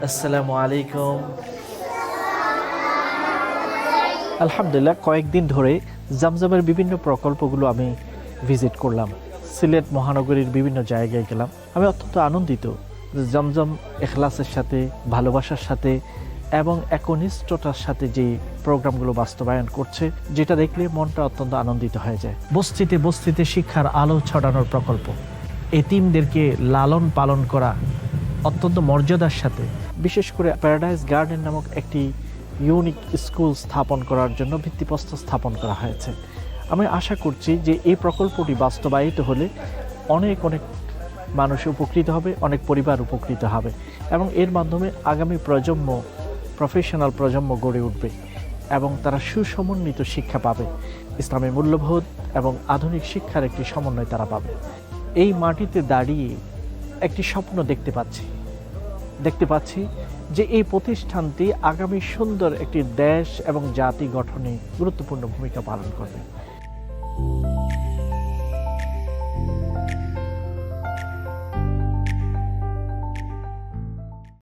আসসালামু আলাইকুম। আলহামদুলিল্লাহ, কয়েকদিন ধরে জমজমের বিভিন্ন প্রকল্পগুলো আমি ভিজিট করলাম। সিলেট মহানগরীর বিভিন্ন জায়গায় গেলাম। আমি অত্যন্ত আনন্দিত যে জমজম এখলাসের সাথে, ভালোবাসার সাথে এবং একনিষ্ঠতার সাথে যে প্রোগ্রামগুলো বাস্তবায়ন করছে, যেটা দেখলে মনটা অত্যন্ত আনন্দিত হয়ে যায়। বস্তিতে বস্তিতে শিক্ষার আলো ছড়ানোর প্রকল্প, এতিমদেরকে লালন পালন করা অত্যন্ত মর্যাদার সাথে, বিশেষ করে প্যারাডাইস গার্ডেন নামক একটি ইউনিক স্কুল স্থাপন করার জন্য ভিত্তিপ্রস্তর স্থাপন করা হয়েছে। আমি আশা করছি যে এই প্রকল্পটি বাস্তবায়িত হলে অনেক অনেক মানুষ উপকৃত হবে, অনেক পরিবার উপকৃত হবে এবং এর মাধ্যমে আগামী প্রজন্ম, প্রফেশনাল প্রজন্ম গড়ে উঠবে এবং তারা সুসমন্বিত শিক্ষা পাবে। ইসলামী মূল্যবোধ এবং আধুনিক শিক্ষার একটি সমন্বয় তারা পাবে। এই মাটিতে দাঁড়িয়ে একটি স্বপ্ন দেখতে পাচ্ছি যে এই প্রতিষ্ঠানটি আগামী সুন্দর একটি দেশ এবং জাতি গঠনে গুরুত্বপূর্ণ ভূমিকা পালন করবে।